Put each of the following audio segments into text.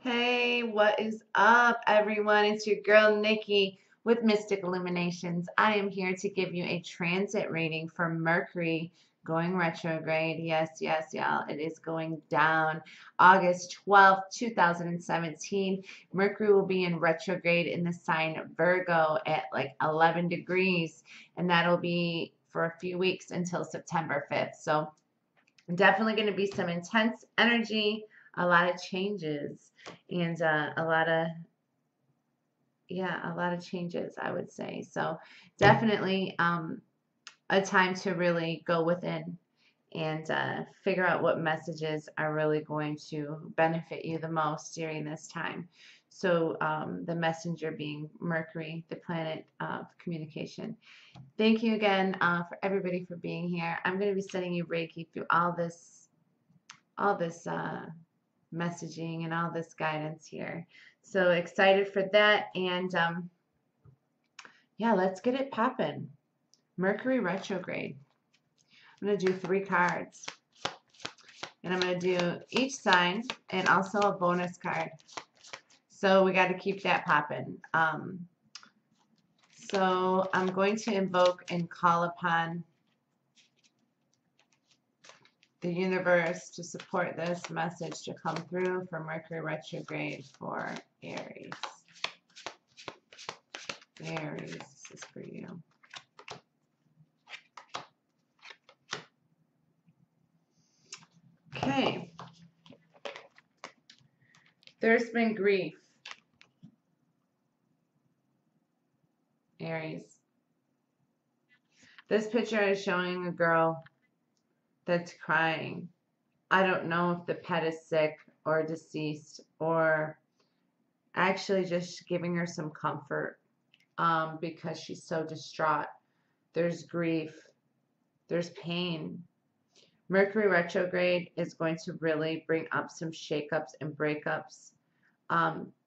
Hey, what is up, everyone? It's your girl Nikki with Mystic Illuminations. I am here to give you a transit reading for Mercury going retrograde. Yes, y'all. It is going down August 12th, 2017. Mercury will be in retrograde in the sign Virgo at like 11 degrees, and that'll be for a few weeks until September 5th. So, definitely going to be some intense energy, a lot of changes, and a lot of changes, I would say. So definitely a time to really go within and figure out what messages are really going to benefit you the most during this time. So the messenger being Mercury, the planet of communication. Thank you again for everybody for being here. I'm going to be sending you Reiki through all this messaging and all this guidance here. So excited for that, and yeah, let's get it popping. Mercury retrograde. I'm going to do 3 cards, and I'm going to do each sign and also a bonus card. So we got to keep that popping. So I'm going to invoke and call upon the universe to support this message to come through for Mercury retrograde for Aries. Aries, this is for you. Okay. There's been grief. Aries. This picture is showing a girl that's crying. I don't know if the pet is sick or deceased or actually just giving her some comfort because she's so distraught. There's grief. There's pain. Mercury retrograde is going to really bring up some shakeups and breakups.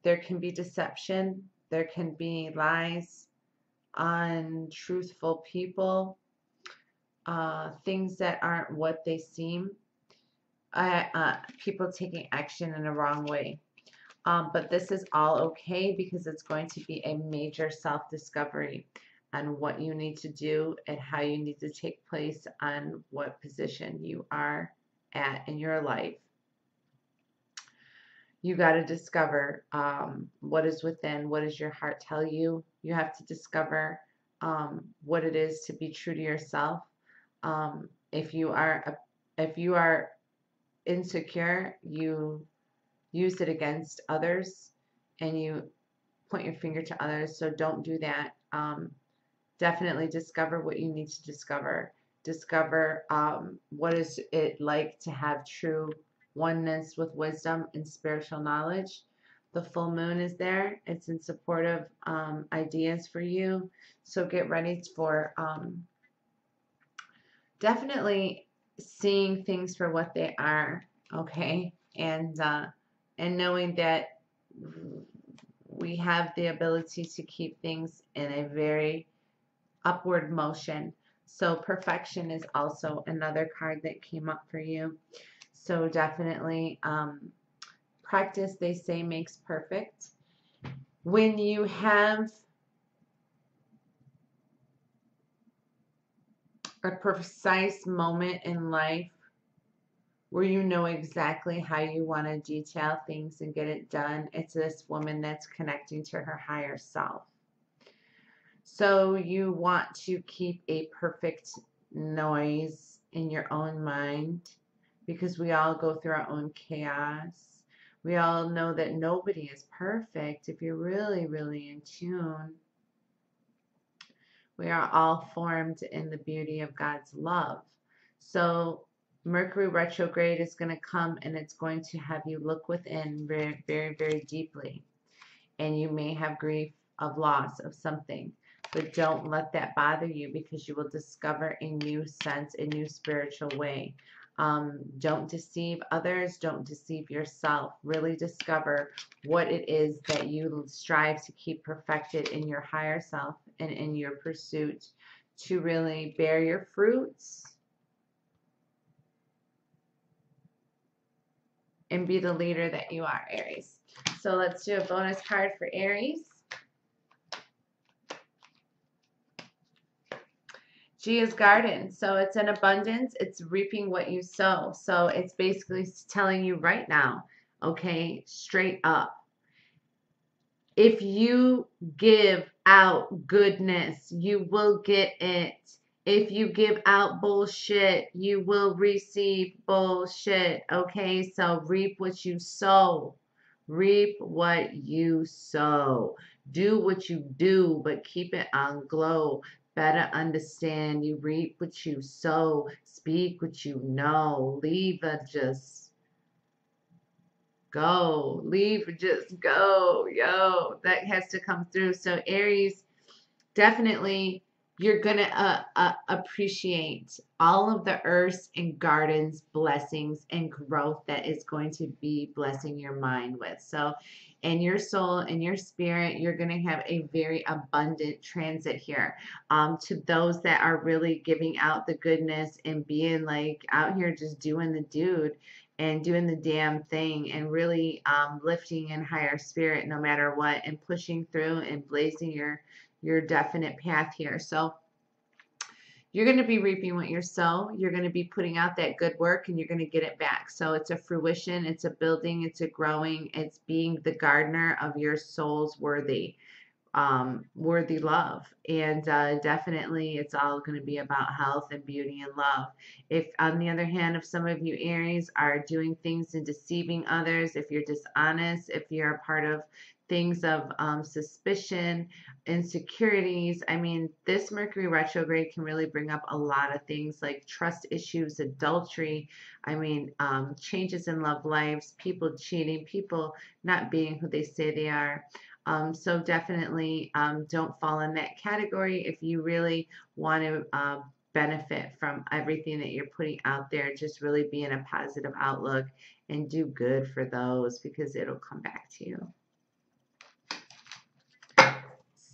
There can be deception. There can be lies, untruthful people, things that aren't what they seem, people taking action in a wrong way. But this is all okay because it's going to be a major self-discovery on what you need to do and how you need to take place on what position you are at in your life. You got to discover what is within, what does your heart tell you. You have to discover what it is to be true to yourself. If you are insecure, you use it against others and you point your finger to others. So don't do that. Definitely discover what you need to discover. Discover what is it like to have true oneness with wisdom and spiritual knowledge. The full moon is there. It's in support of ideas for you. So get ready for definitely seeing things for what they are, okay? And knowing that we have the ability to keep things in a very upward motion. So perfection is also another card that came up for you. So definitely practice, they say, makes perfect. When you have a precise moment in life where you know exactly how you want to detail things and get it done, it's this woman that's connecting to her higher self. So you want to keep a perfect noise in your own mind because we all go through our own chaos. We all know that nobody is perfect if you're really, really in tune. We are all formed in the beauty of God's love. So Mercury retrograde is going to come and it's going to have you look within very, very, very deeply. And you may have grief of loss of something. But don't let that bother you because you will discover a new sense, a new spiritual way. Don't deceive others. Don't deceive yourself. Really discover what it is that you strive to keep perfected in your higher self and in your pursuit to really bear your fruits and be the leader that you are, Aries. So let's do a bonus card for Aries. G is garden. So it's an abundance. It's reaping what you sow. So it's basically telling you right now, okay, straight up. If you give out goodness, you will get it. If you give out bullshit, you will receive bullshit. Okay, so reap what you sow. Reap what you sow. Do what you do, but keep it on glow. Better understand, you reap what you sow. Speak what you know. Leave a just go. Leave, just go. Yo, that has to come through. So Aries, definitely you're going to appreciate all of the earths and gardens, blessings, and growth that is going to be blessing your mind with. So in your soul and your spirit, you're going to have a very abundant transit here. To those that are really giving out the goodness and being like out here just doing the dude and doing the damn thing and really lifting in higher spirit no matter what, and pushing through and blazing your definite path here. So you're going to be reaping what you sow. You're going to be putting out that good work and you're going to get it back. So it's a fruition, it's a building, it's a growing, it's being the gardener of your soul's worthy love. And definitely it's all going to be about health and beauty and love. If on the other hand, if some of you Aries are doing things and deceiving others, if you're dishonest, if you're a part of things of suspicion, insecurities, I mean, this Mercury retrograde can really bring up a lot of things like trust issues, adultery, I mean, changes in love lives, people cheating, people not being who they say they are. So definitely don't fall in that category. If you really want to benefit from everything that you're putting out there, just really be in a positive outlook and do good for those, because it'll come back to you.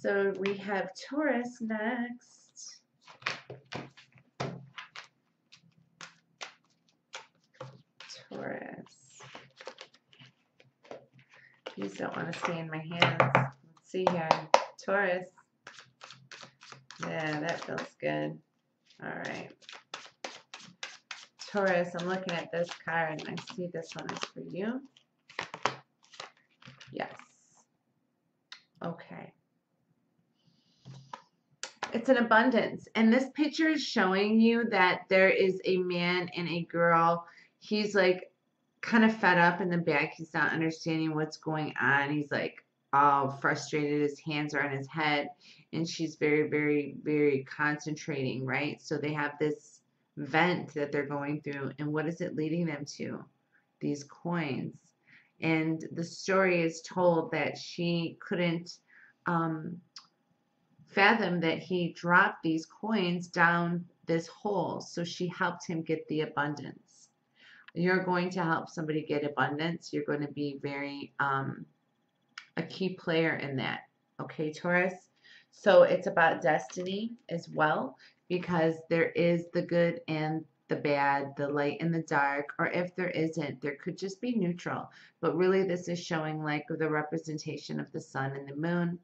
So we have Taurus next. Taurus. Please don't want to stay in my hands. Let's see here. Taurus. Yeah, that feels good. All right. Taurus, I'm looking at this card and I see this one is for you. Yes. Okay. It's an abundance. And this picture is showing you that there is a man and a girl. He's like kind of fed up in the back. He's not understanding what's going on. He's like all frustrated. His hands are on his head. And she's very, very, very concentrating, right? So they have this vent that they're going through. And what is it leading them to? These coins. And the story is told that she couldn't fathom that he dropped these coins down this hole. So she helped him get the abundance. You're going to help somebody get abundance. You're going to be very a key player in that. Okay, Taurus? So it's about destiny as well, because there is the good and the bad, the light and the dark, or if there isn't, there could just be neutral. But really this is showing like the representation of the sun and the moon,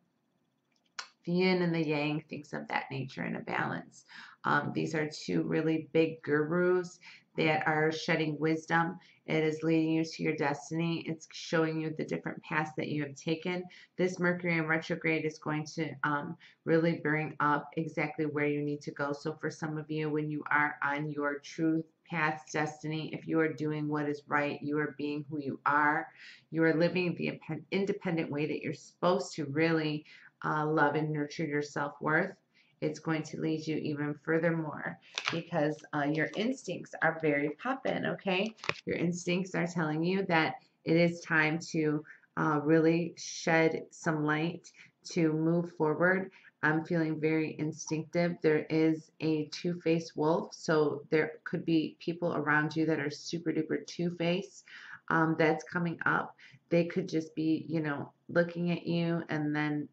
the yin and the yang, things of that nature in a balance. These are two really big gurus that are shedding wisdom. It is leading you to your destiny. It's showing you the different paths that you have taken. This Mercury in retrograde is going to really bring up exactly where you need to go. So for some of you, when you are on your true path, destiny, if you are doing what is right, you are being who you are living the independent way that you're supposed to really love and nurture your self-worth, it's going to lead you even furthermore, because your instincts are very poppin', okay? Your instincts are telling you that it is time to really shed some light to move forward. I'm feeling very instinctive. There is a two-faced wolf, so there could be people around you that are super duper two-faced that's coming up. They could just be, you know, looking at you and then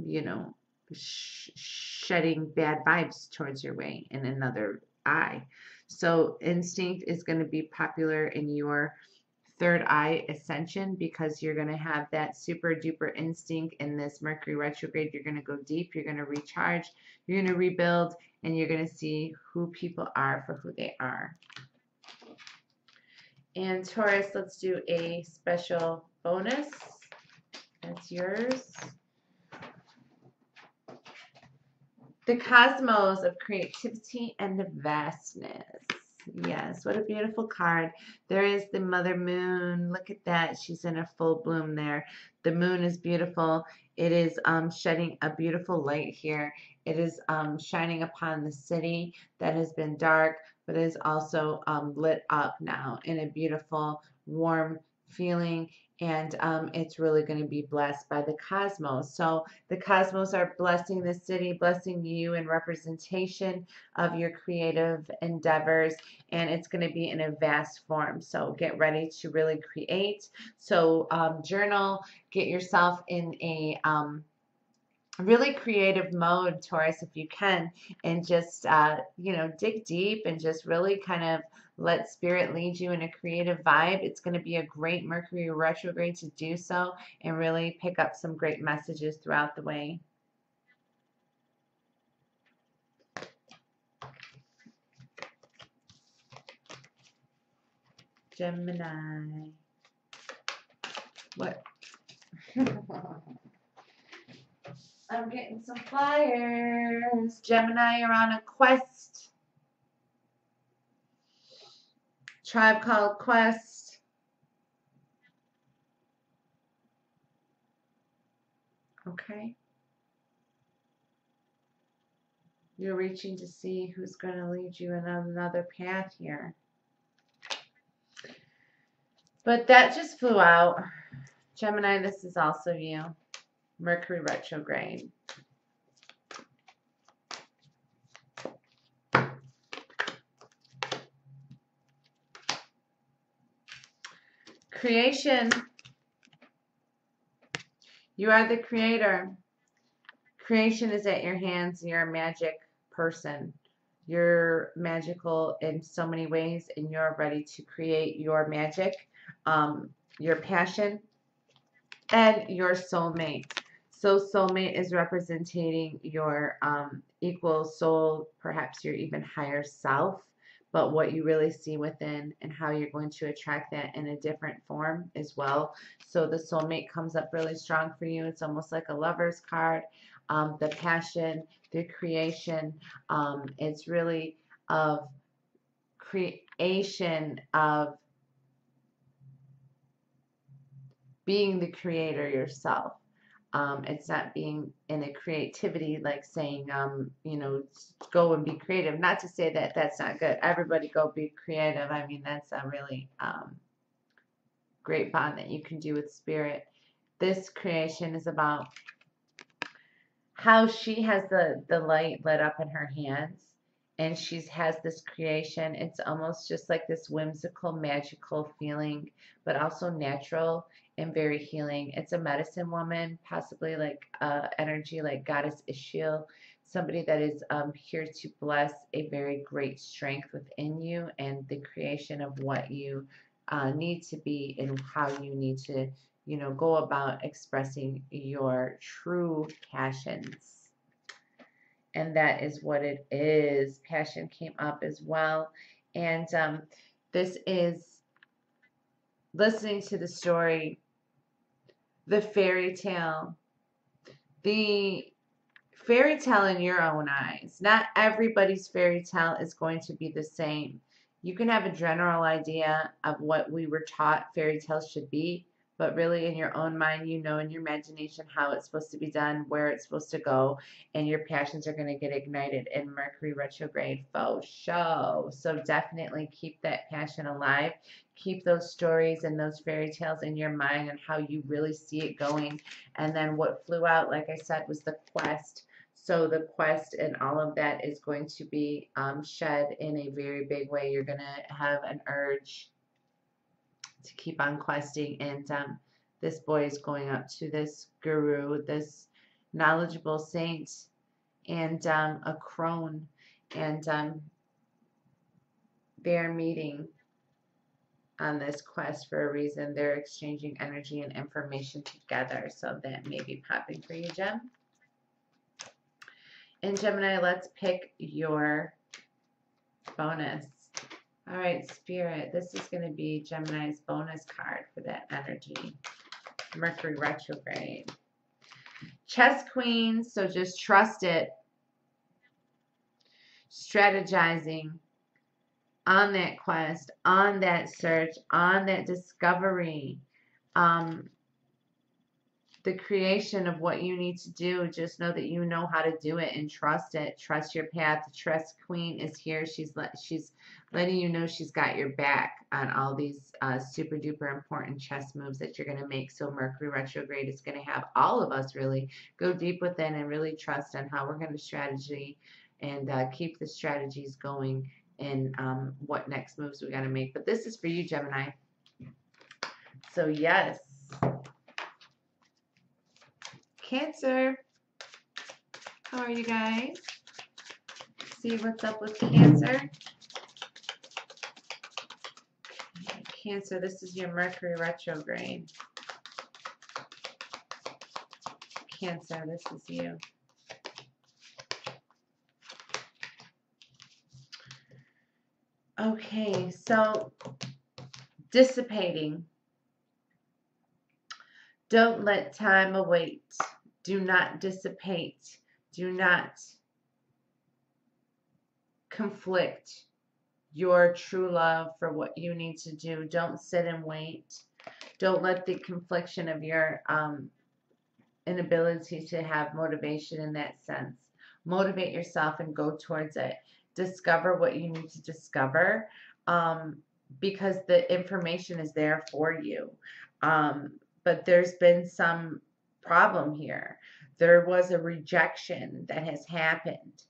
you know, shedding bad vibes towards your way in another eye. So instinct is going to be popular in your third eye ascension, because you're going to have that super duper instinct in this Mercury retrograde. You're going to go deep, you're going to recharge, you're going to rebuild, and you're going to see who people are for who they are. And Taurus, let's do a special bonus. That's yours. The cosmos of creativity and the vastness. Yes, what a beautiful card. There is the mother moon. Look at that. She's in a full bloom there. The moon is beautiful. It is shedding a beautiful light here. It is shining upon the city that has been dark, but is also lit up now in a beautiful, warm feeling. And it's really going to be blessed by the cosmos. So the cosmos are blessing the city, blessing you in representation of your creative endeavors, and it's going to be in a vast form. So get ready to really create. So journal, get yourself in a really creative mode, Taurus, if you can, and just you know, dig deep and just really kind of let spirit lead you in a creative vibe. It's going to be a great Mercury retrograde to do so and really pick up some great messages throughout the way. Gemini. What? I'm getting some flyers. Gemini, you're on a quest. Tribe called Quest. Okay. You're reaching to see who's going to lead you in another path here. But that just flew out. Gemini, this is also you. Mercury retrograde. Creation. You are the creator. Creation is at your hands. You're a magic person. You're magical in so many ways, and you're ready to create your magic, your passion, and your soulmate. So soulmate is representing your equal soul, perhaps your even higher self, but what you really see within and how you're going to attract that in a different form as well. So the soulmate comes up really strong for you. It's almost like a lover's card. The passion, the creation, it's really of creation, of being the creator yourself. It's not being in a creativity like saying, you know, go and be creative. Not to say that that's not good. Everybody go be creative. I mean, that's a really great bond that you can do with spirit. This creation is about how she has the light lit up in her hands, and she has this creation. It's almost just like this whimsical, magical feeling, but also natural and very healing. It's a medicine woman, possibly like energy like Goddess Ishil, somebody that is here to bless a very great strength within you and the creation of what you need to be and how you need to, you know, go about expressing your true passions. And that is what it is. Passion came up as well. And this is listening to the story, the fairy tale. The fairy tale in your own eyes. Not everybody's fairy tale is going to be the same. You can have a general idea of what we were taught fairy tales should be, but really in your own mind, you know, in your imagination how it's supposed to be done, where it's supposed to go, and your passions are going to get ignited in Mercury retrograde faux show. So definitely keep that passion alive. Keep those stories and those fairy tales in your mind and how you really see it going. And then what flew out, like I said, was the quest. So the quest and all of that is going to be shed in a very big way. You're going to have an urge to keep on questing, and this boy is going up to this guru, this knowledgeable saint, and a crone, and they're meeting. on this quest for a reason. They're exchanging energy and information together. So that may be popping for you, Gem. And Gemini, let's pick your bonus. All right, Spirit, this is going to be Gemini's bonus card for that energy. Mercury retrograde. Chess Queen, so just trust it. Strategizing on that quest, on that search, on that discovery. The creation of what you need to do. Just know that you know how to do it and trust it. Trust your path. The Chess Queen is here. She's letting you know she's got your back on all these super duper important chess moves that you're going to make. So Mercury retrograde is going to have all of us really go deep within and really trust on how we're going to strategy and keep the strategies going and what next moves we got to make. But this is for you, Gemini. So yes. Cancer, how are you guys? See what's up with Cancer. Cancer, this is your Mercury retrograde. Cancer, this is you. Okay, so dissipating. Don't let time await. Do not dissipate. Do not conflict your true love for what you need to do. Don't sit and wait. Don't let the confliction of your inability to have motivation in that sense. Motivate yourself and go towards it. Discover what you need to discover because the information is there for you. But there's been some problem here. There was a rejection that has happened.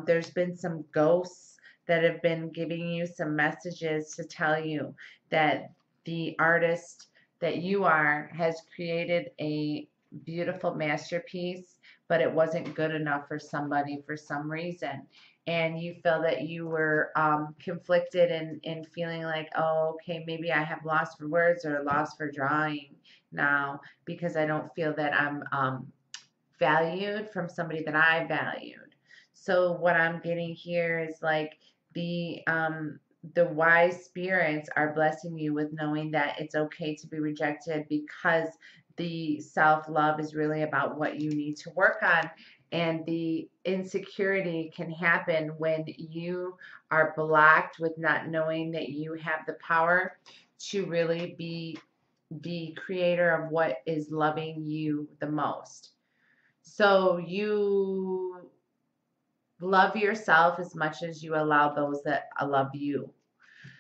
There's been some ghosts that have been giving you some messages to tell you that the artist that you are has created a beautiful masterpiece, but it wasn't good enough for somebody for some reason. And you feel that you were conflicted in feeling like, oh, okay, maybe I have lost for words or lost for drawing now because I don't feel that I'm valued from somebody that I valued. So what I'm getting here is like the wise spirits are blessing you with knowing that it's okay to be rejected because the self-love is really about what you need to work on. And the insecurity can happen when you are blocked with not knowing that you have the power to really be the creator of what is loving you the most. So you love yourself as much as you allow those that love you.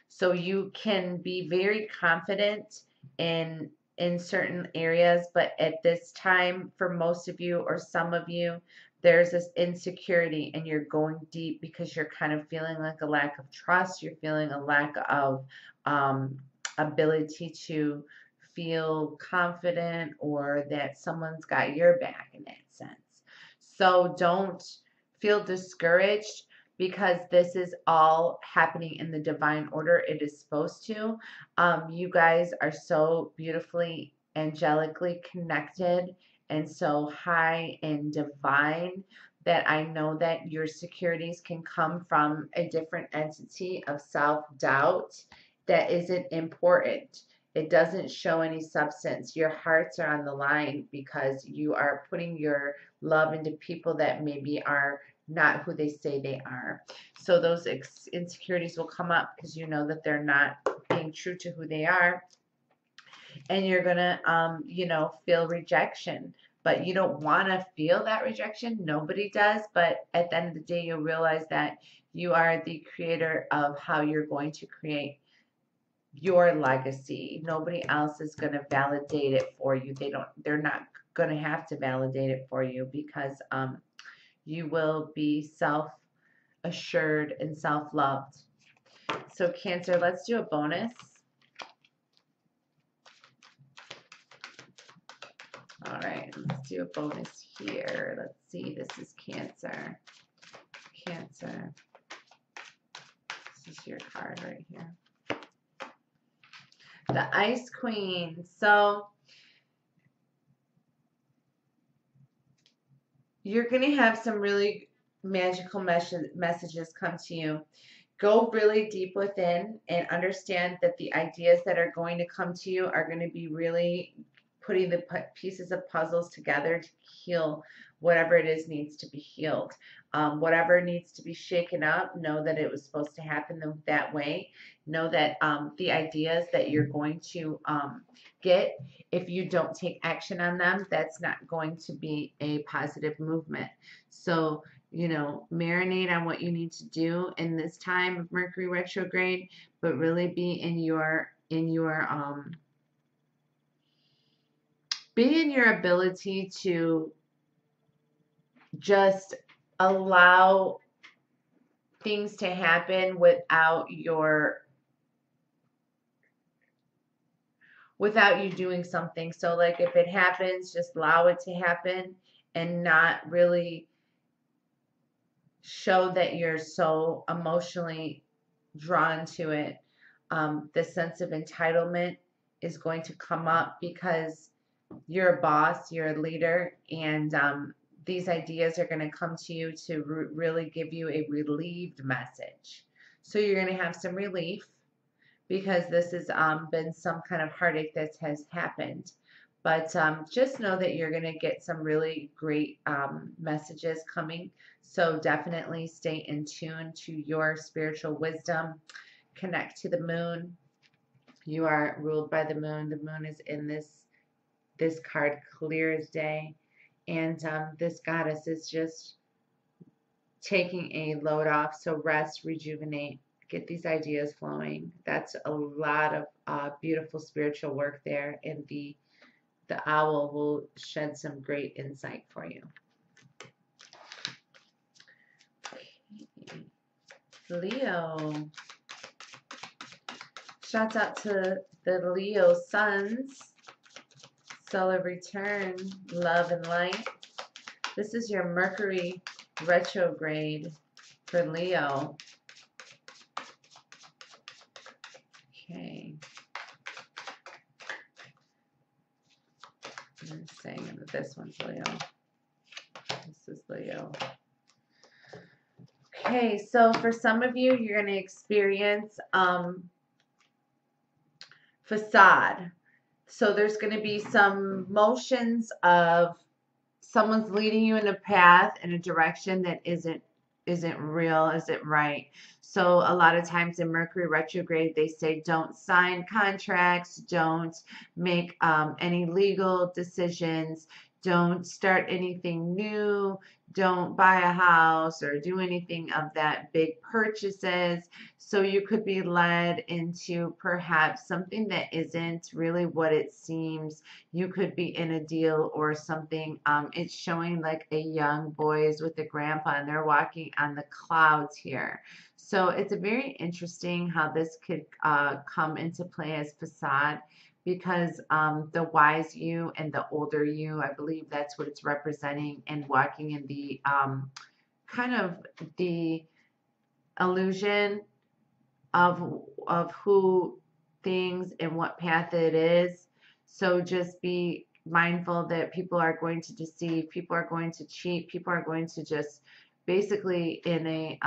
So you can be very confident in certain areas, but at this time, for most of you or some of you, there's this insecurity and you're going deep because you're kind of feeling like a lack of trust. You're feeling a lack of ability to feel confident or that someone's got your back in that sense. So don't feel discouraged because this is all happening in the divine order it is supposed to. You guys are so beautifully, angelically connected and so high and divine that I know that your securities can come from a different entity of self-doubt that isn't important. It doesn't show any substance. Your hearts are on the line because you are putting your love into people that maybe are not who they say they are. So those insecurities will come up because you know that they're not being true to who they are. And you're going to, feel rejection. But you don't want to feel that rejection. Nobody does. But at the end of the day, you'll realize that you are the creator of how you're going to create your legacy. Nobody else is going to validate it for you. They're not going to have to validate it for you because you will be self-assured and self-loved. So Cancer, let's do a bonus. All right, let's do a bonus here. Let's see, this is Cancer. Cancer. This is your card right here. The Ice Queen. So you're going to have some really magical messages come to you. Go really deep within and understand that the ideas that are going to come to you are going to be really putting the pieces of puzzles together to heal whatever it is needs to be healed. Whatever needs to be shaken up, know that it was supposed to happen that way. Know that the ideas that you're going to get, if you don't take action on them, that's not going to be a positive movement. So, you know, marinate on what you need to do in this time of Mercury retrograde, but really be in your ability to just allow things to happen without you doing something. So like if it happens, just allow it to happen and not really show that you're so emotionally drawn to it. The sense of entitlement is going to come up because you're a boss, you're a leader, and these ideas are going to come to you to really give you a relieved message. So you're going to have some relief because this has been some kind of heartache that has happened. But just know that you're going to get some really great messages coming. So definitely stay in tune to your spiritual wisdom. Connect to the moon. You are ruled by the moon. The moon is in this card clear as day. And this goddess is just taking a load off. So rest, rejuvenate, get these ideas flowing. That's a lot of beautiful spiritual work there. And the owl will shed some great insight for you. Leo. Shouts out to the Leo suns. Solar return, love and light. This is your Mercury retrograde for Leo. Okay. I'm saying that this one's Leo. This is Leo. Okay, so for some of you, you're going to experience facade. So there's going to be some motions of someone's leading you in a path, in a direction that isn't real, isn't right. So a lot of times in Mercury retrograde, they say don't sign contracts, don't make any legal decisions, don't start anything new, don't buy a house or do anything of that big purchases. So you could be led into perhaps something that isn't really what it seems. You could be in a deal or something. It's showing like a young boys with a grandpa and they're walking on the clouds here. So it's a very interesting how this could come into play as facade. Because the wise you and the older you, I believe that's what it's representing, and walking in the kind of the illusion of who things and what path it is. So just be mindful that people are going to deceive, people are going to cheat, people are going to just basically in a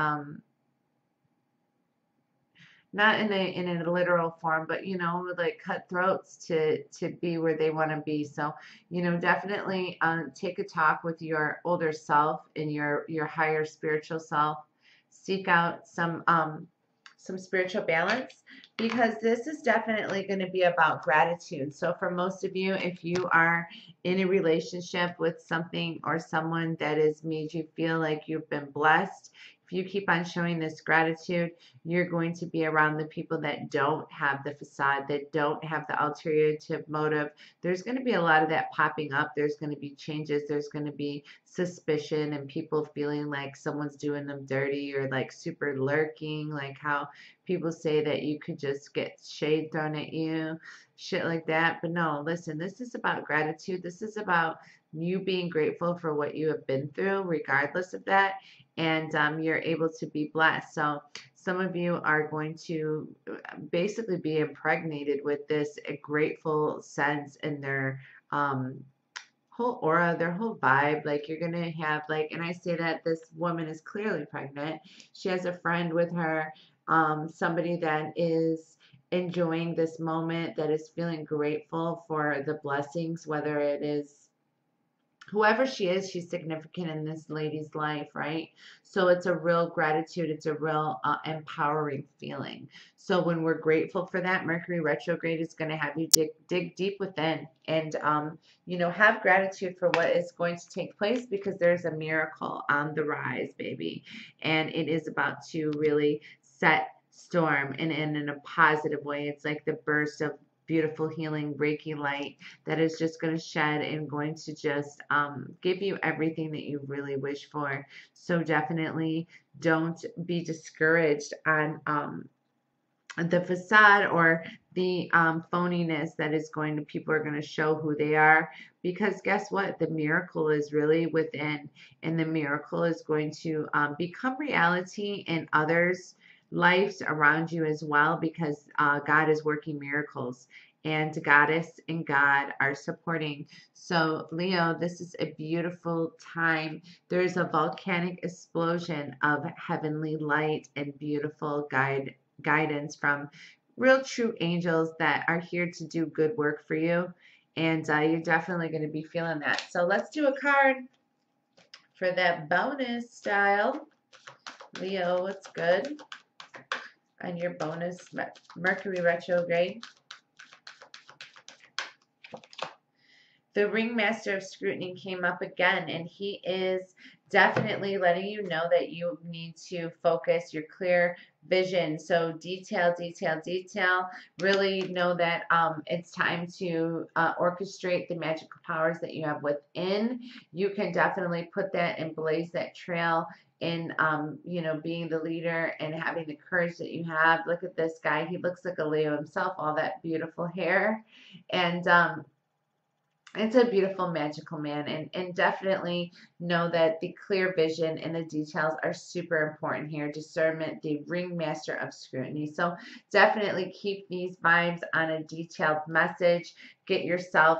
not in a literal form, but you know, like cut throats to be where they want to be. So you know, definitely take a talk with your older self and your higher spiritual self. Seek out some spiritual balance, because this is definitely going to be about gratitude. So for most of you, if you are in a relationship with something or someone that has made you feel like you've been blessed, if you keep on showing this gratitude, you're going to be around the people that don't have the facade, that don't have the ulterior motive. There's going to be a lot of that popping up. There's going to be changes. There's going to be suspicion and people feeling like someone's doing them dirty or like super lurking, like how people say that you could just get shade thrown at you. shit like that. But no, listen, this is about gratitude. This is about you being grateful for what you have been through, regardless of that. And you're able to be blessed. So some of you are going to basically be impregnated with this grateful sense in their whole aura, their whole vibe. Like you're gonna have like, and I say that this woman is clearly pregnant. She has a friend with her, somebody that is enjoying this moment, that is feeling grateful for the blessings, whether it is whoever she is, she's significant in this lady's life, right? So it's a real gratitude. It's a real empowering feeling. So when we're grateful for that, Mercury retrograde is going to have you dig deep within and, you know, have gratitude for what is going to take place, because there's a miracle on the rise, baby. And it is about to really set storm and in a positive way. It's like the burst of beautiful healing Reiki light that is just going to shed and going to just give you everything that you really wish for. So definitely don't be discouraged on the facade or the phoniness that is going to, people are going to show who they are, because guess what, the miracle is really within, and the miracle is going to become reality in others' lives around you as well, because God is working miracles, and Goddess and God are supporting. So Leo, this is a beautiful time. There's a volcanic explosion of heavenly light and beautiful guidance from real true angels that are here to do good work for you, and you're definitely going to be feeling that. So let's do a card for that bonus style. Leo, what's good on your bonus Mercury retrograde? The ringmaster of scrutiny came up again, and he is definitely letting you know that you need to focus your clear vision. So detail, detail, detail. Really know that it's time to orchestrate the magical powers that you have within. You can definitely put that and blaze that trail in, you know, being the leader and having the courage that you have. Look at this guy. He looks like a Leo himself, all that beautiful hair. And it's a beautiful, magical man, and definitely know that the clear vision and the details are super important here. Discernment, the ringmaster of scrutiny. So definitely keep these vibes on a detailed message. Get yourself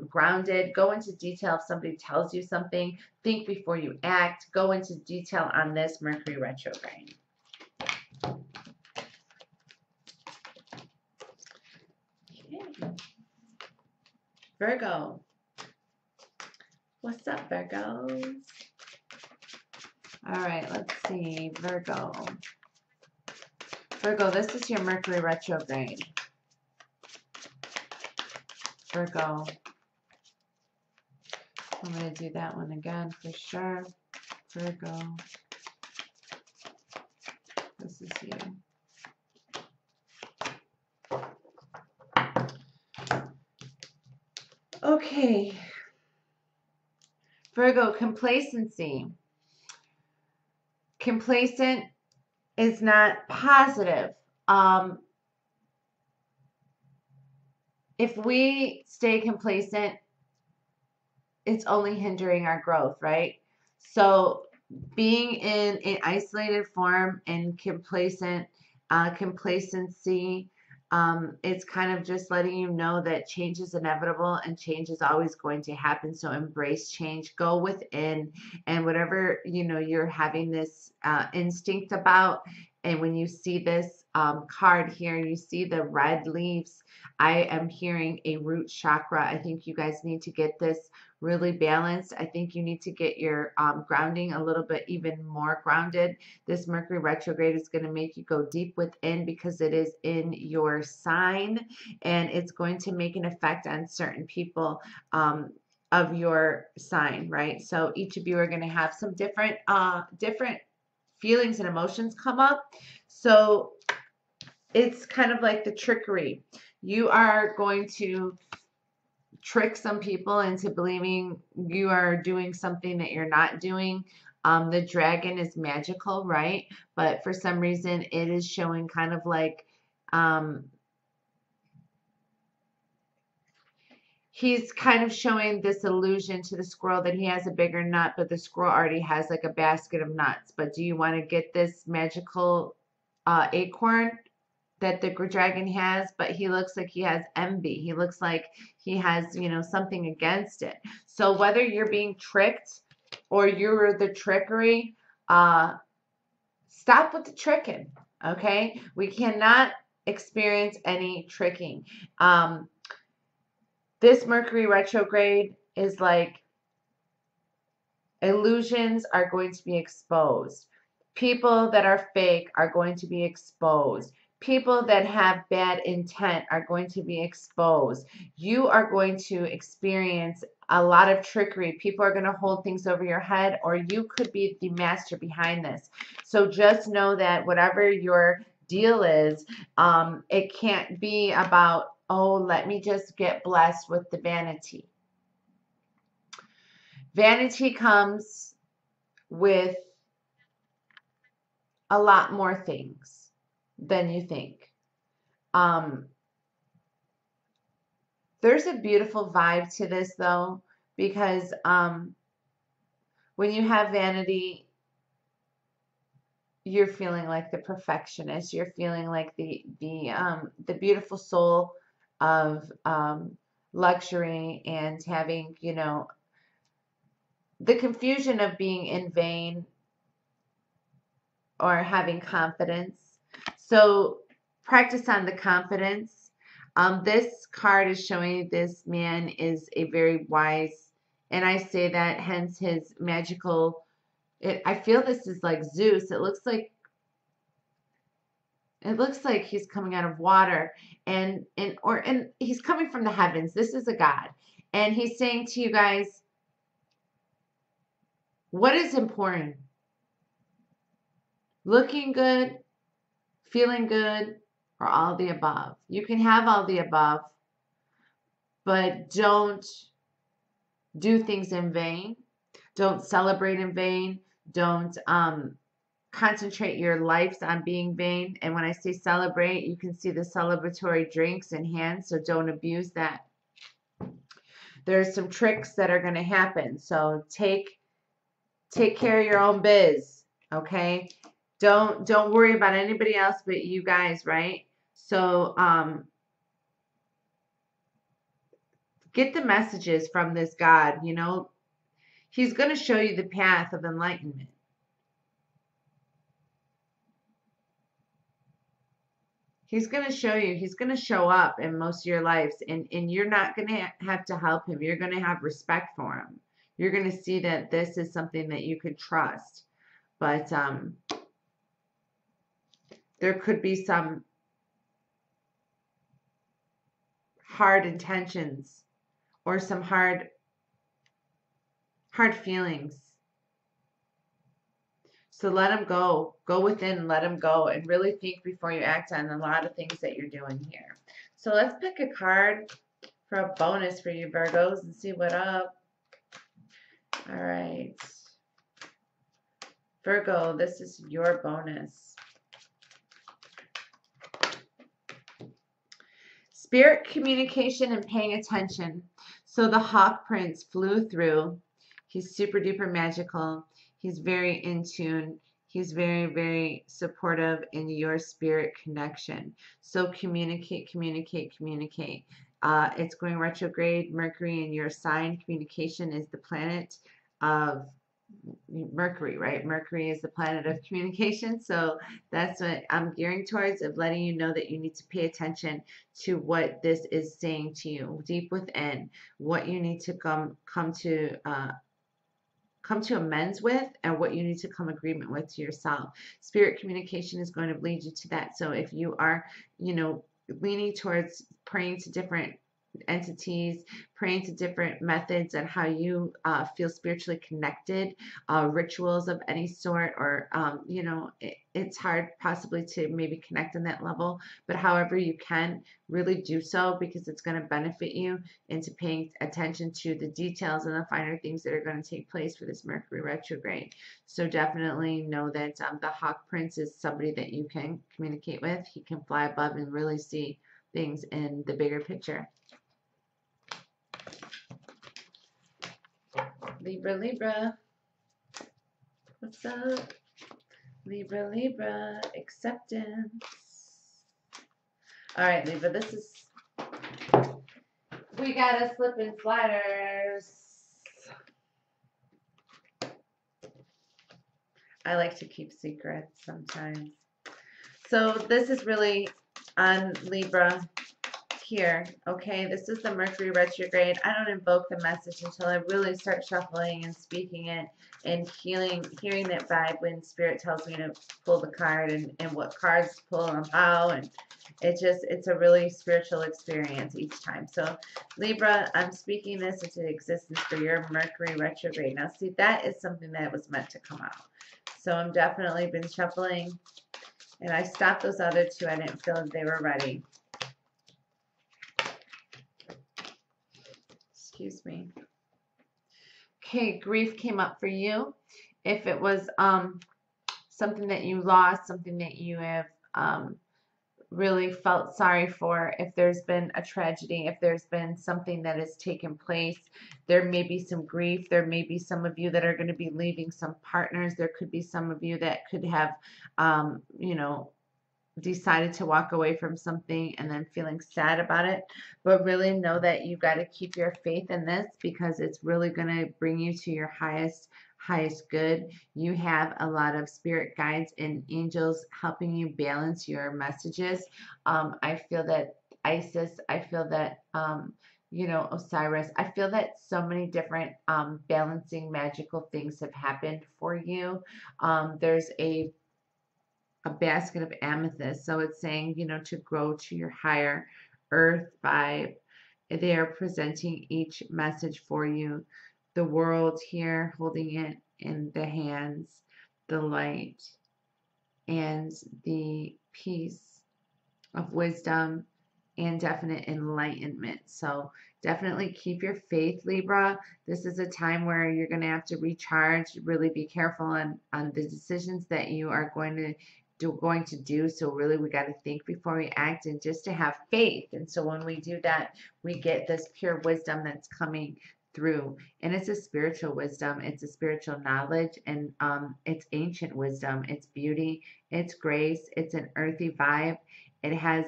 grounded. Go into detail if somebody tells you something. Think before you act. Go into detail on this Mercury retrograde. Okay. Virgo. What's up, Virgos? All right, let's see. Virgo. Virgo, this is your Mercury retrograde. Virgo. I'm going to do that one again for sure. Virgo. This is you. Okay. Virgo, complacency. Complacent is not positive. If we stay complacent, it's only hindering our growth, right? So being in an isolated form and complacency, it's kind of just letting you know that change is inevitable and change is always going to happen. So embrace change, go within, and whatever, you know, you're having this instinct about. And when you see this card here, you see the red leaves, I am hearing a root chakra. I think you guys need to get this really balanced. I think you need to get your grounding a little bit even more grounded. This Mercury retrograde is going to make you go deep within, because it is in your sign, and it's going to make an effect on certain people of your sign, right? So each of you are going to have some different feelings and emotions come up. So it's kind of like the trickery. You are going to trick some people into believing you are doing something that you're not doing. The dragon is magical, right? But for some reason, it is showing kind of like he's kind of showing this illusion to the squirrel that he has a bigger nut, but the squirrel already has like a basket of nuts. But do you want to get this magical acorn that the dragon has? But he looks like he has envy. He looks like he has, you know, something against it. So whether you're being tricked or you're the trickery, stop with the tricking, okay? We cannot experience any tricking. This Mercury retrograde is like illusions are going to be exposed. People that are fake are going to be exposed. People that have bad intent are going to be exposed. You are going to experience a lot of trickery. People are going to hold things over your head, or you could be the master behind this. So just know that whatever your deal is, it can't be about, oh, let me just get blessed with the vanity. Vanity comes with a lot more things than you think. There's a beautiful vibe to this, though, because when you have vanity, you're feeling like the perfectionist. You're feeling like the beautiful soul of luxury and having, you know, the confusion of being in vain or having confidence. So practice on the confidence. This card is showing this man is a very wise, and I say that hence his magical, I feel this is like Zeus. It looks like he's coming out of water and he's coming from the heavens. This is a god. And he's saying to you guys, what is important? Looking good, feeling good, or all the above? You can have all the above, but don't do things in vain. Don't celebrate in vain. Don't concentrate your lives on being vain. And when I say celebrate, you can see the celebratory drinks in hand, so don't abuse that. There's some tricks that are going to happen, so take care of your own biz, okay? Don't worry about anybody else but you guys, right? So get the messages from this God, you know. He's going to show you the path of enlightenment. He's going to show you. He's going to show up in most of your lives, and you're not going to have to help him. You're going to have respect for him. You're going to see that this is something that you could trust. But there could be some hard intentions or some hard feelings. So let them go. Go within, let them go, and really think before you act on a lot of things that you're doing here. So let's pick a card for a bonus for you Virgos and see what up. All right. Virgo, this is your bonus. Spirit communication and paying attention. So the Hawk Prince flew through. He's super duper magical. He's very in tune. He's very, very supportive in your spirit connection. So communicate, communicate, communicate. It's going retrograde. Mercury in your sign. Communication is the planet of Mercury, right? Mercury is the planet of communication. So that's what I'm gearing towards, of letting you know that you need to pay attention to what this is saying to you deep within, what you need to come to amends with, and what you need to come agreement with to yourself. Spirit communication is going to lead you to that. So if you are, you know, leaning towards praying to different entities, praying to different methods and how you feel spiritually connected, rituals of any sort, or you know, it's hard possibly to maybe connect on that level, but however you can, really do so, because it's going to benefit you into paying attention to the details and the finer things that are going to take place for this Mercury retrograde. So definitely know that the Hawk Prince is somebody that you can communicate with. He can fly above and really see things in the bigger picture. Libra, Libra. What's up? Libra, Libra. Acceptance. All right, Libra, this is... We got a slip and sliders. I like to keep secrets sometimes. So this is really on Libra here, okay? This is the Mercury retrograde. I don't invoke the message until I really start shuffling and speaking it and hearing that vibe when Spirit tells me to pull the card and what cards to pull and how, and it's a really spiritual experience each time. So Libra, I'm speaking this into existence for your Mercury retrograde. Now see, that is something that was meant to come out. So I'm definitely been shuffling, and I stopped those other two. I didn't feel that they were ready. Excuse me. Okay, grief came up for you. If it was something that you lost, something that you have really felt sorry for, if there's been a tragedy, if there's been something that has taken place, there may be some grief. There may be some of you that are going to be leaving some partners. There could be some of you that could have, you know, decided to walk away from something and then feeling sad about it. But really know that you got to keep your faith in this, because it's really going to bring you to your highest good. You have a lot of spirit guides and angels helping you balance your messages. I feel that Isis, I feel that you know, Osiris, I feel that so many different balancing magical things have happened for you. There's a basket of amethyst, so it's saying, you know, to grow to your higher earth vibe. They are presenting each message for you. The world here, holding it in the hands, the light, and the peace of wisdom and definite enlightenment. So definitely keep your faith, Libra. This is a time where you're going to have to recharge. Really be careful on the decisions that you are going to do. So really we got to think before we act, and just to have faith. And so when we do that, we get this pure wisdom that's coming through, and it's a spiritual wisdom, it's a spiritual knowledge, and it's ancient wisdom, it's beauty, it's grace, it's an earthy vibe. It has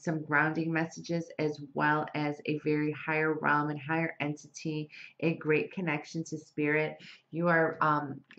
some grounding messages, as well as a very higher realm and higher entity, a great connection to spirit. You are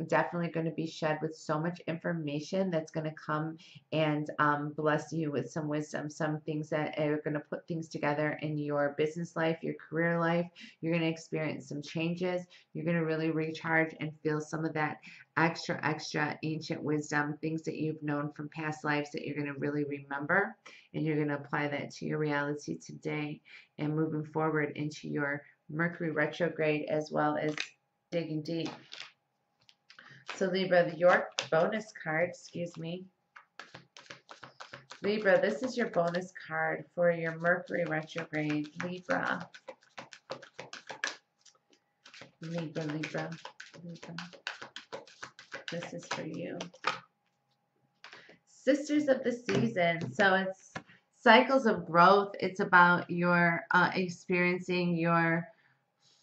definitely going to be shed with so much information that's going to come and bless you with some wisdom, some things that are going to put things together in your business life, your career life. You're going to experience some changes. You're going to really recharge and feel some of that extra ancient wisdom, things that you've known from past lives that you're going to really remember, and you're going to apply that to your reality today and moving forward into your Mercury retrograde, as well as digging deep. So Libra, your bonus card, excuse me. Libra, this is your bonus card for your Mercury retrograde. Libra. Libra, Libra, Libra. This is for you. Sisters of the season. So it's cycles of growth. It's about your experiencing your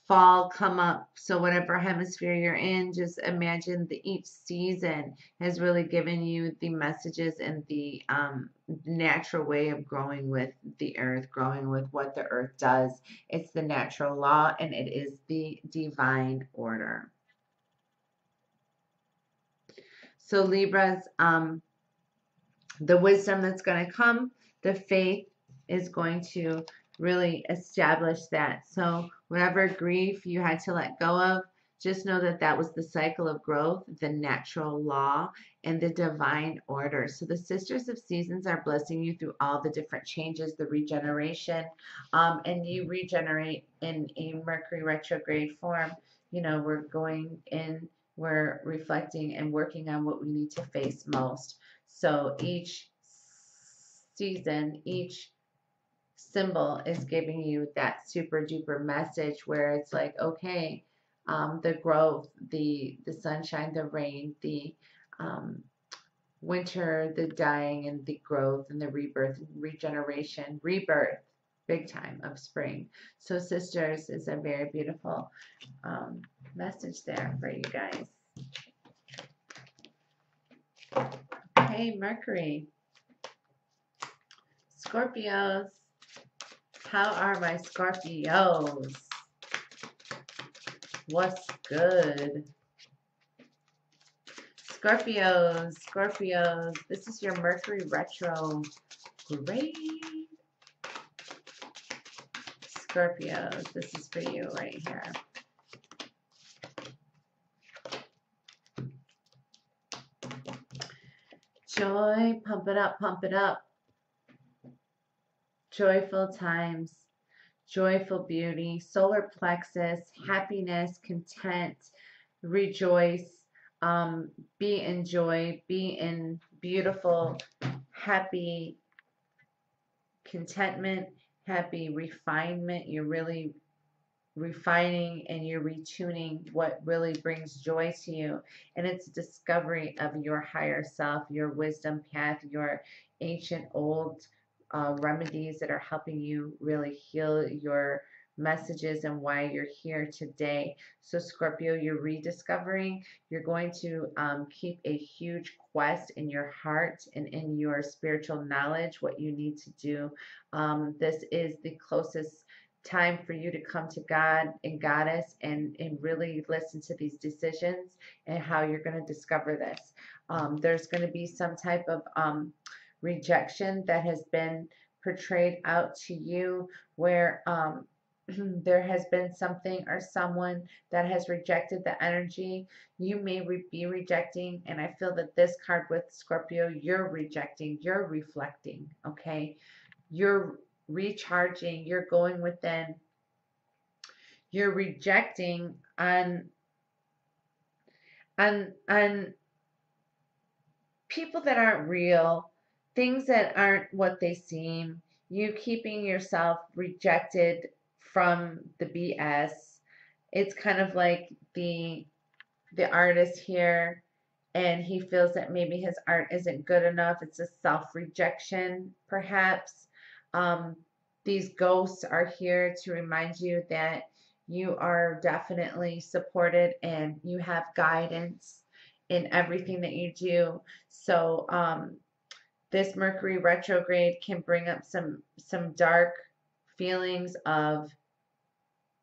fall come up. So whatever hemisphere you're in, just imagine that each season has really given you the messages and the natural way of growing with the earth, growing with what the earth does. It's the natural law, and it is the divine order. So Libras, the wisdom that's going to come, the faith is going to really establish that. So whatever grief you had to let go of, just know that that was the cycle of growth, the natural law, and the divine order. So the Sisters of Seasons are blessing you through all the different changes, the regeneration, and you regenerate in a Mercury retrograde form. You know, we're going in, we're reflecting and working on what we need to face most. So each season, each symbol is giving you that super duper message where it's like, okay, the growth, the sunshine, the rain, the winter, the dying, and the growth, and the rebirth, regeneration, rebirth, big time of spring. So Sisters is a very beautiful message there for you guys. Okay, Mercury. Scorpios. How are my Scorpios? What's good? Scorpios, Scorpios. This is your Mercury Retrograde. Scorpios, this is for you right here. Joy, pump it up, pump it up. Joyful times, joyful beauty, solar plexus, happiness, content, rejoice, be in joy, be in beautiful, happy contentment, happy refinement. You're really refining and you're retuning what really brings joy to you. And it's discovery of your higher self, your wisdom path, your ancient old remedies that are helping you really heal your messages and why you're here today. So Scorpio, you're rediscovering. You're going to keep a huge quest in your heart and in your spiritual knowledge, what you need to do. This is the closest time for you to come to God and Goddess and really listen to these decisions and how you're going to discover this. There's going to be some type of rejection that has been portrayed out to you where there has been something or someone that has rejected the energy. You may be rejecting, and I feel that this card with Scorpio, you're rejecting, you're reflecting, okay? You're recharging, you're going within, you're rejecting on people that aren't real, things that aren't what they seem, you keeping yourself rejected from the BS. It's kind of like the artist here, and he feels that maybe his art isn't good enough. It's a self-rejection, perhaps. These ghosts are here to remind you that you are definitely supported and you have guidance in everything that you do. So this Mercury retrograde can bring up some dark feelings of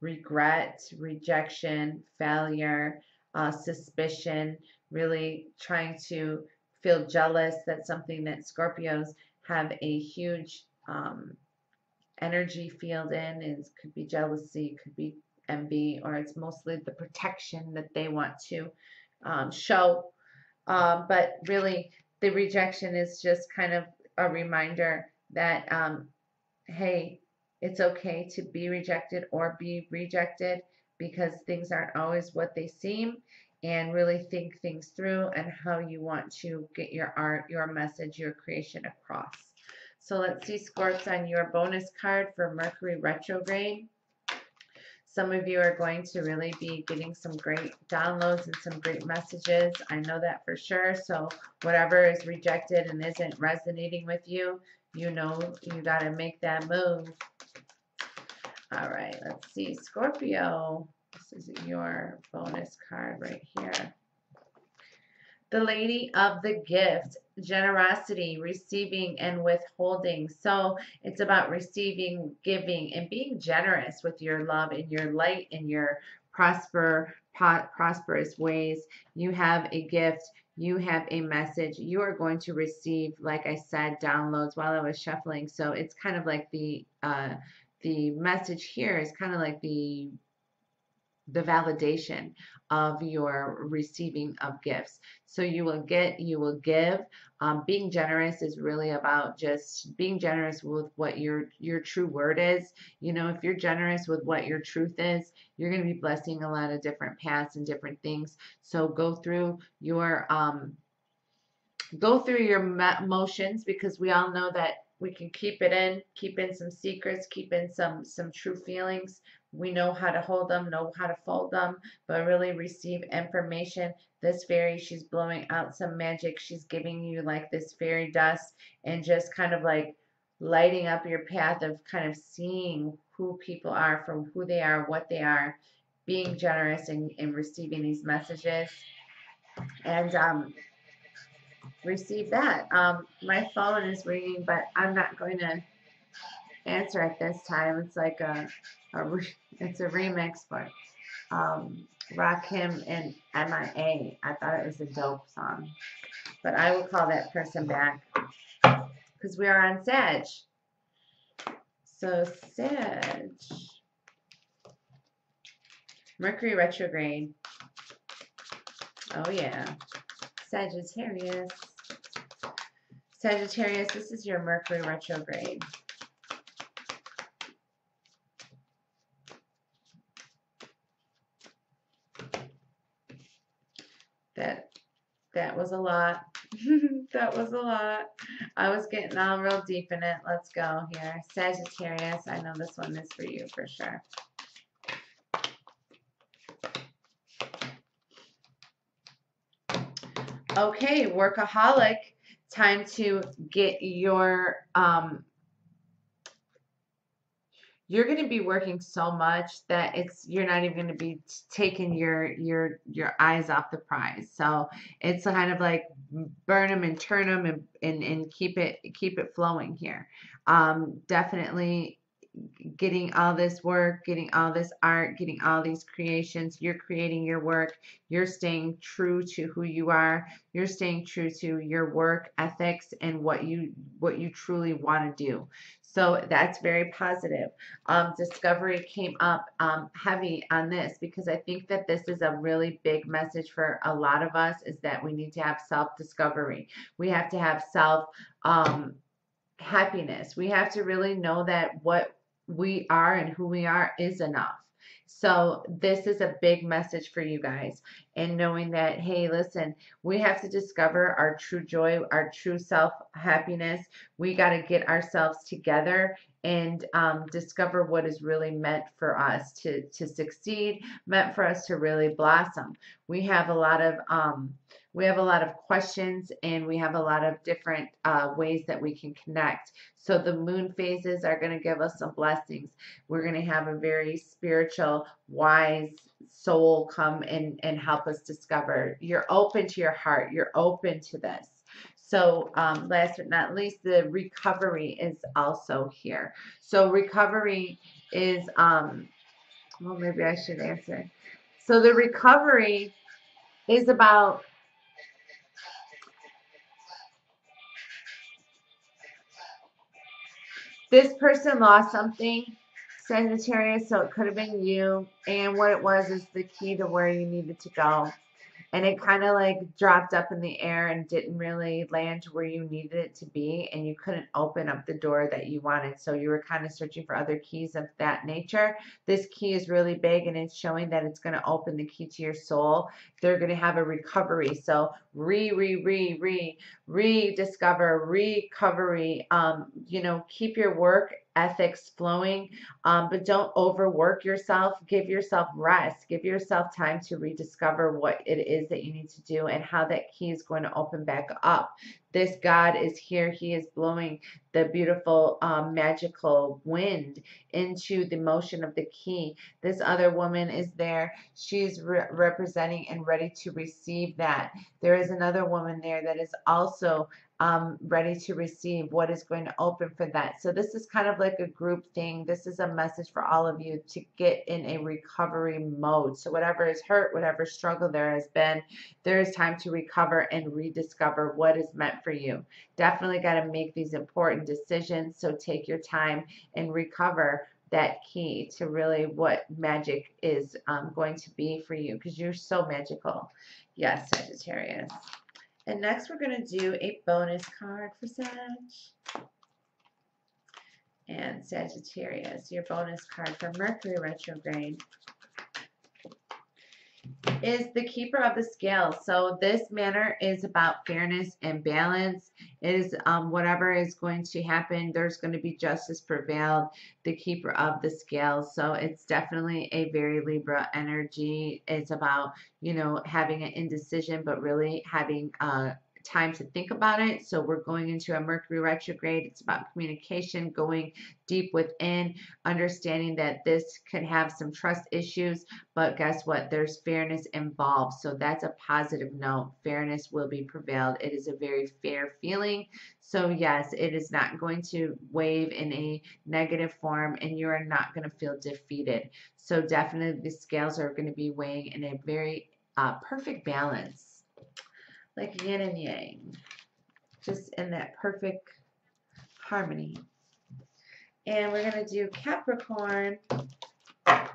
regret, rejection, failure, suspicion, really trying to feel jealous. That's something that Scorpios have a huge energy field in. It could be jealousy, could be envy, or it's mostly the protection that they want to show. But really, the rejection is just kind of a reminder that, hey, it's okay to be rejected or be rejected, because things aren't always what they seem, and really think things through and how you want to get your art, your message, your creation across. So let's see, Scorps, on your bonus card for Mercury retrograde. Some of you are going to really be getting some great downloads and some great messages. I know that for sure. So whatever is rejected and isn't resonating with you, you know you got to make that move. All right, let's see, Scorpio. This is your bonus card right here. The Lady of the Gift, generosity, receiving and withholding. So it's about receiving, giving, and being generous with your love and your light and your prosperous ways. You have a gift. You have a message. You are going to receive, like I said, downloads while I was shuffling. So it's kind of like the message here is kind of like the validation of your receiving of gifts. So you will get, you will give. Being generous is really about just being generous with what your true word is. You know, if you're generous with what your truth is, you're going to be blessing a lot of different paths and different things. So go through your motions, because we all know that we can keep in some secrets, keep in some true feelings. We know how to hold them, know how to fold them, but really receive information. This fairy, she's blowing out some magic. She's giving you like this fairy dust and just kind of like lighting up your path of kind of seeing who people are, from who they are, what they are, being generous in receiving these messages, and receive that. My phone is ringing, but I'm not going to answer at this time. It's like it's a remix for Rakim and MIA. I thought it was a dope song, but I will call that person back because we are on Sag. So Sag, Mercury retrograde. Oh yeah, Sagittarius. Sagittarius, this is your Mercury retrograde. That was a lot. That was a lot. I was getting all real deep in it. Let's go here. Sagittarius, I know this one is for you for sure. Okay, workaholic. Time to get your you're going to be working so much that you're not even going to be taking your eyes off the prize. So it's kind of like burn them and turn them and keep it flowing here. Definitely getting all this work, getting all this art, getting all these creations. You're creating your work. You're staying true to who you are. You're staying true to your work ethics and what you truly want to do. So that's very positive. Discovery came up heavy on this because I think that this is a really big message for a lot of us, is that we need to have self-discovery. We have to have happiness. We have to really know that what we are and who we are is enough. So this is a big message for you guys, and knowing that, hey, listen, we have to discover our true joy, our true self happiness. We got to get ourselves together and discover what is really meant for us to succeed, meant for us to really blossom. We have a lot of questions, and we have a lot of different ways that we can connect. So the moon phases are going to give us some blessings. We're going to have a very spiritual, wise soul come and help us discover. You're open to your heart. You're open to this. So last but not least, the recovery is also here. So recovery is, well, maybe I should answer. So the recovery is about this person lost something, Sagittarius, so it could have been you. And what it was is the key to where you needed to go. And it kind of like dropped up in the air and didn't really land where you needed it to be. And you couldn't open up the door that you wanted. So you were kind of searching for other keys of that nature. This key is really big, and it's showing that it's going to open the key to your soul. They're going to have a recovery. So rediscover, recovery. Keep your work ethics flowing, but don't overwork yourself. Give yourself rest. Give yourself time to rediscover what it is that you need to do and how that key is going to open back up. This God is here. He is blowing the beautiful magical wind into the motion of the key. This other woman is there. She's representing and ready to receive that. There is another woman there that is also ready to receive what is going to open for that. So this is kind of like a group thing. This is a message for all of you to get in a recovery mode. So whatever is hurt, whatever struggle there has been, there is time to recover and rediscover what is meant for you. Definitely got to make these important decisions. So take your time and recover that key to really what magic is going to be for you, because you're so magical. Yes, Sagittarius. And next we're going to do a bonus card for Sag. And Sagittarius, your bonus card for Mercury retrograde is the Keeper of the Scales. So this manner is about fairness and balance. It is whatever is going to happen, there's going to be justice prevailed. The Keeper of the Scales. So it's definitely a very Libra energy. It's about, having an indecision, but really having time to think about it. So we're going into a Mercury retrograde. It's about communication, going deep within, understanding that this could have some trust issues, but guess what? There's fairness involved. So that's a positive note. Fairness will be prevailed. It is a very fair feeling. So yes, it is not going to wave in a negative form, and you are not going to feel defeated. So definitely the scales are going to be weighing in a very perfect balance, like yin and yang, just in that perfect harmony. And we're going to do Capricorn. All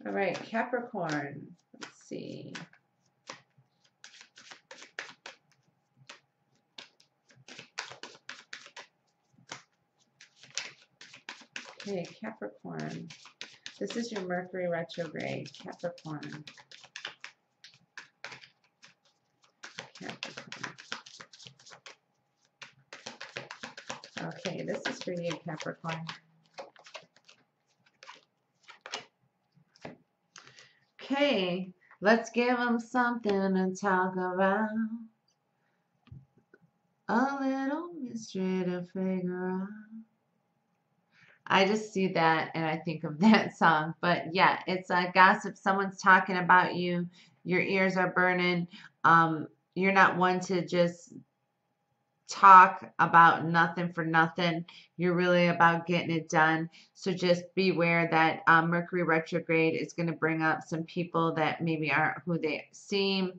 right, Capricorn. Let's see. Okay, Capricorn. This is your Mercury retrograde, Capricorn. Capricorn. Okay, this is for you, Capricorn. Okay, let's give them something to talk about. A little mystery to figure out. I just see that and I think of that song. But yeah, it's a gossip. Someone's talking about you. Your ears are burning. You're not one to just talk about nothing for nothing. You're really about getting it done. So just beware that Mercury retrograde is going to bring up some people that maybe aren't who they seem.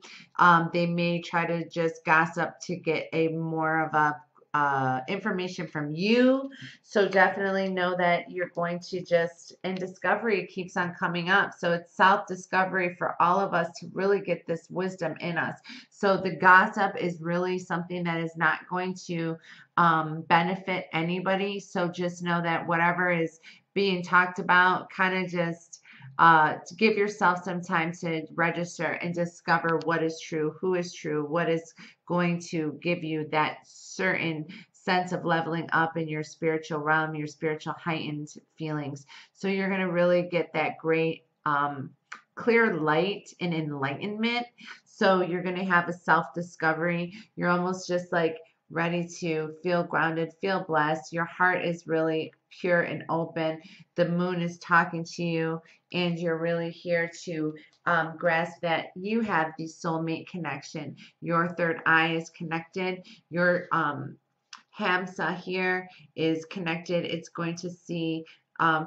They may try to just gossip to get a more of a information from you. So definitely know that you're going to just, and discovery keeps on coming up. So it's self-discovery for all of us to really get this wisdom in us. So the gossip is really something that is not going to benefit anybody. So just know that whatever is being talked about, kind of just to give yourself some time to register and discover what is true, who is true, what is going to give you that certain sense of leveling up in your spiritual realm, your spiritual heightened feelings. So you're going to really get that great clear light and enlightenment. So you're going to have a self-discovery. You're almost just like ready to feel grounded, feel blessed. Your heart is really pure and open. The moon is talking to you, and you're really here to grasp that you have the soulmate connection. Your third eye is connected. Your Hamsa here is connected. It's going to see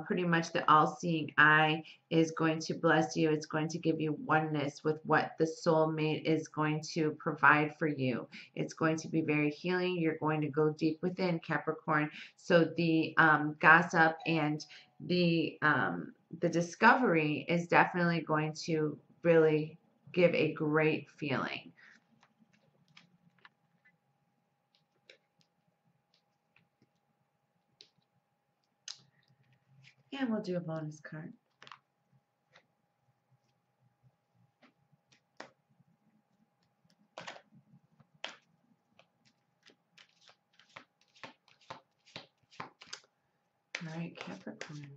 pretty much the all-seeing eye is going to bless you. It's going to give you oneness with what the soulmate is going to provide for you. It's going to be very healing. You're going to go deep within, Capricorn. So the gossip and the discovery is definitely going to really give a great feeling. And we'll do a bonus card. All right, Capricorn.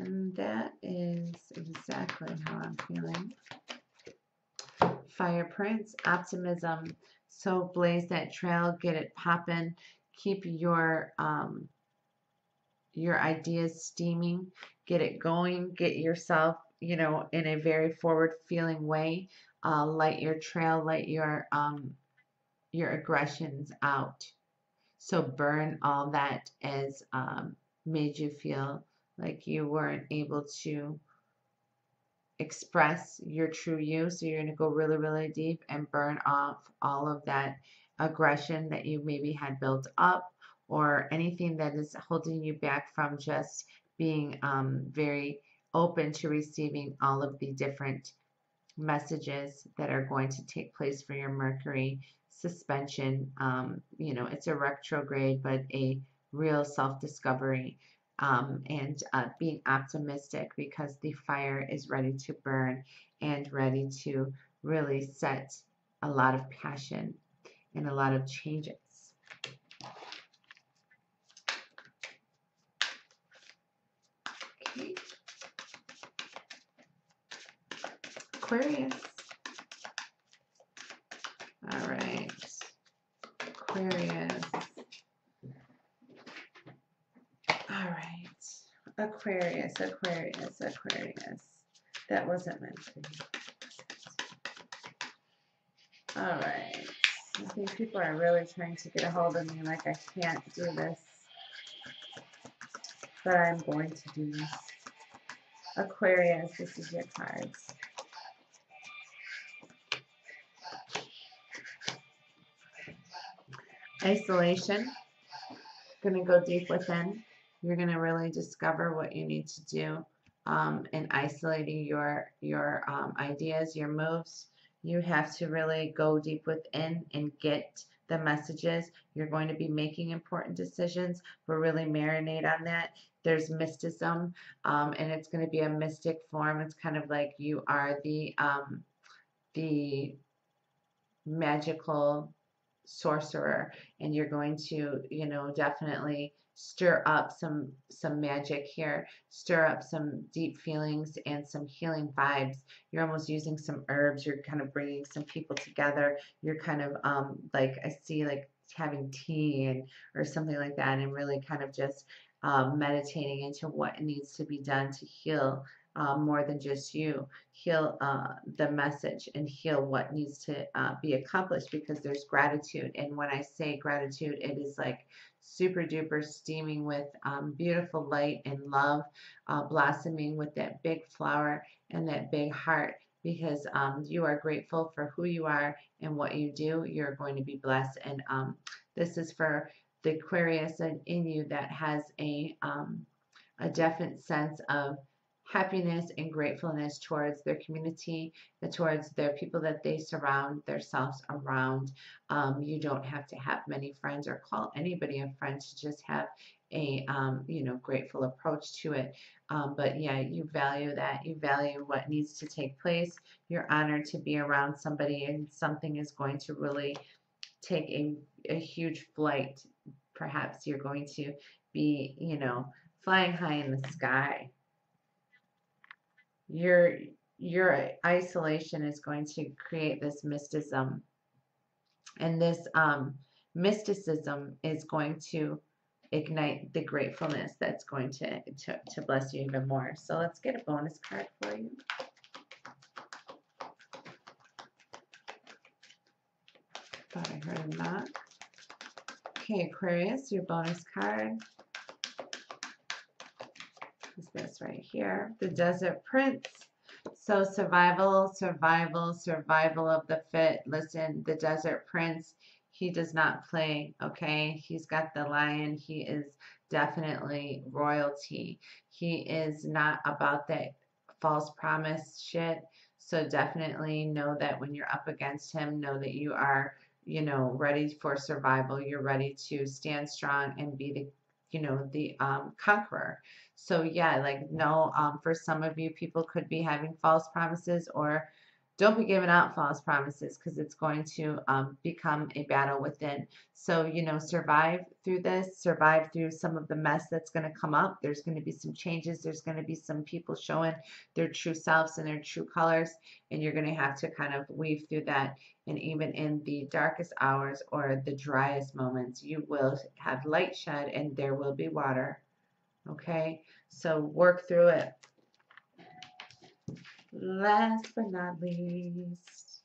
And that is exactly how I'm feeling. Fire Prince, optimism. So blaze that trail, get it popping. Keep your ideas steaming, get it going, get yourself, you know, in a very forward feeling way. Light your trail, light your aggressions out. So burn all that as made you feel like you weren't able to express your true you. So you're going to go really, really deep and burn off all of that aggression that you maybe had built up, or anything that is holding you back from just being very open to receiving all of the different messages that are going to take place for your Mercury suspension. You know, it's a retrograde, but a real self-discovery, and being optimistic because the fire is ready to burn and ready to really set a lot of passion and a lot of changes. Okay. Aquarius. All Aquarius. All right. Aquarius, Aquarius, Aquarius. That wasn't meant for you. All right. I think people are really trying to get a hold of me like I can't do this. But I'm going to do this. Aquarius, this is your cards. Isolation. Going to go deep within. You're going to really discover what you need to do in isolating your ideas, your moves. You have to really go deep within and get the messages. You're going to be making important decisions, but really marinate on that. There's mysticism, and it's going to be a mystic form. It's kind of like you are the magical sorcerer, and you're going to, you know, definitely stir up some magic here, stir up some deep feelings and some healing vibes. You're almost using some herbs. You're kind of bringing some people together. You're kind of like, I see like having tea and or something like that, and really kind of just meditating into what needs to be done to heal more than just you. Heal the message and heal what needs to be accomplished, because there's gratitude. And when I say gratitude, it is like super duper steaming with beautiful light and love, blossoming with that big flower and that big heart, because you are grateful for who you are and what you do. You're going to be blessed. And this is for the Aquarius in you that has a definite sense of happiness and gratefulness towards their community, towards their people that they surround themselves around. You don't have to have many friends or call anybody a friend, to just have a you know, grateful approach to it. But yeah, you value that. You value what needs to take place. You're honored to be around somebody, and something is going to really take a huge flight. Perhaps you're going to be, you know, flying high in the sky. Your isolation is going to create this mysticism, and this mysticism is going to ignite the gratefulness that's going to bless you even more. So let's get a bonus card for you. Thought I heard a knock. Okay, Aquarius, your bonus card is this right here, the Desert Prince. So survival, survival, survival of the fit. Listen, the Desert Prince, he does not play, okay? He's got the lion. He is definitely royalty. He is not about that false promise shit. So definitely know that when you're up against him, know that you are, you know, ready for survival. You're ready to stand strong and be the, you know, the conqueror. So yeah, like, no, for some of you, people could be having false promises, or don't be giving out false promises, because it's going to become a battle within. So, you know, survive through this, survive through some of the mess that's going to come up. There's going to be some changes. There's going to be some people showing their true selves and their true colors, and you're going to have to kind of weave through that. And even in the darkest hours or the driest moments, you will have light shed, and there will be water. Okay, so work through it. Last but not least,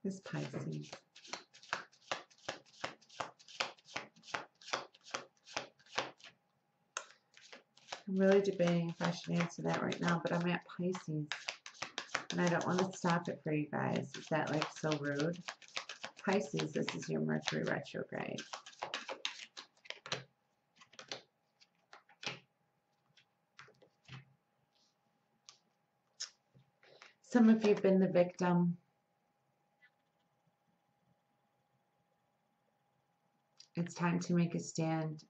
is Pisces. I'm really debating if I should answer that right now, but I'm at Pisces, and I don't want to stop it for you guys. Is that like so rude? Pisces, this is your Mercury retrograde. Some of you have been the victim. It's time to make a stand.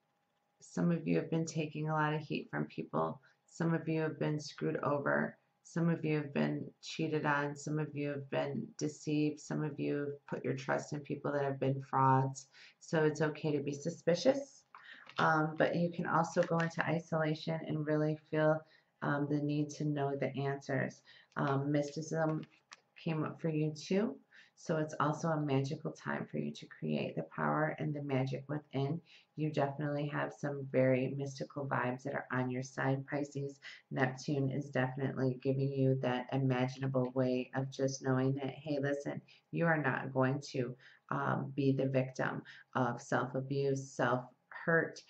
Some of you have been taking a lot of heat from people. Some of you have been screwed over. Some of you have been cheated on. Some of you have been deceived. Some of you have put your trust in people that have been frauds. So it's okay to be suspicious. But you can also go into isolation and really feel the need to know the answers. Mysticism came up for you too. So it's also a magical time for you to create the power and the magic within. You definitely have some very mystical vibes that are on your side, Pisces. Neptune is definitely giving you that imaginable way of just knowing that, hey, listen, you are not going to be the victim of self-abuse, self-hurt.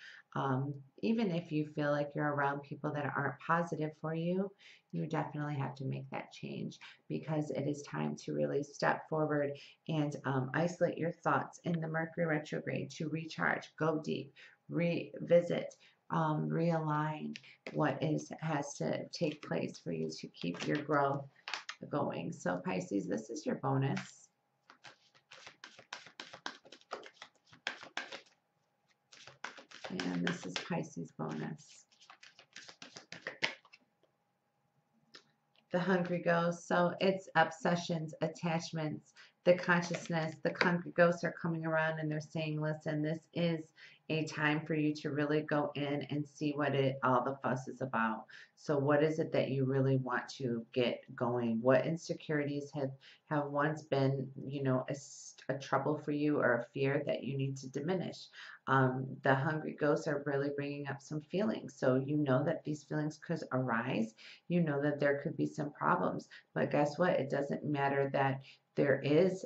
Even if you feel like you're around people that aren't positive for you, you definitely have to make that change, because it is time to really step forward and isolate your thoughts in the Mercury retrograde to recharge, go deep, revisit, realign what has to take place for you to keep your growth going. So Pisces, this is your bonus. And this is Pisces bonus. The hungry ghost. So it's obsessions, attachments, the consciousness. The hungry ghosts are coming around and they're saying, listen, this is a time for you to really go in and see what all the fuss is about. So what is it that you really want to get going? What insecurities have once been, you know, a trouble for you or a fear that you need to diminish? The hungry ghosts are really bringing up some feelings. So you know that these feelings could arise. You know that there could be some problems. But guess what? It doesn't matter that there is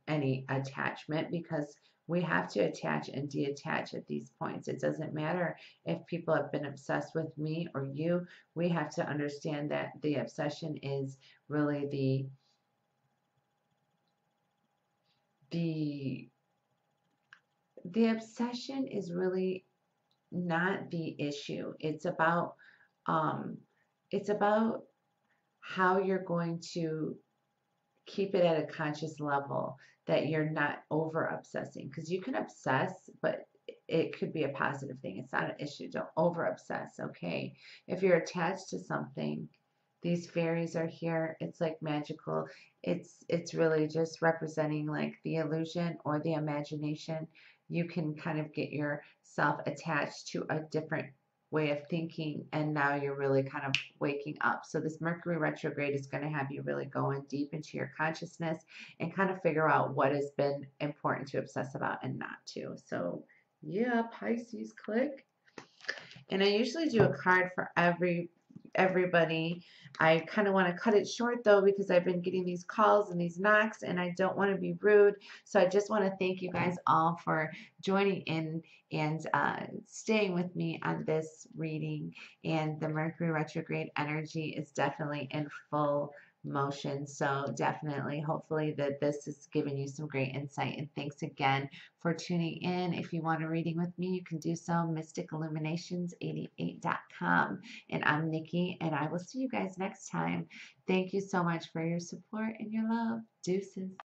any attachment, because we have to attach and detach at these points. It doesn't matter if people have been obsessed with me or you. We have to understand that the obsession is really the obsession is really not the issue. It's about how you're going to keep it at a conscious level, that you're not over obsessing, because you can obsess, but it could be a positive thing. It's not an issue. Don't over obsess. Okay, if you're attached to something, these fairies are here. It's like magical. It's really just representing like the illusion or the imagination. You can kind of get yourself attached to a different way of thinking, and now you're really kind of waking up. So this Mercury retrograde is going to have you really going deep into your consciousness and kind of figure out what has been important to obsess about and not to. So yeah, Pisces, click. And I usually do a card for everybody. I kind of want to cut it short though, because I've been getting these calls and these knocks and I don't want to be rude. So I just want to thank you guys all for joining in and staying with me on this reading. And the Mercury retrograde energy is definitely in full motion. So definitely, hopefully that this has given you some great insight. And thanks again for tuning in. If you want a reading with me, you can do so, mysticilluminations88.com. And I'm Nikki, and I will see you guys next time. Thank you so much for your support and your love. Deuces.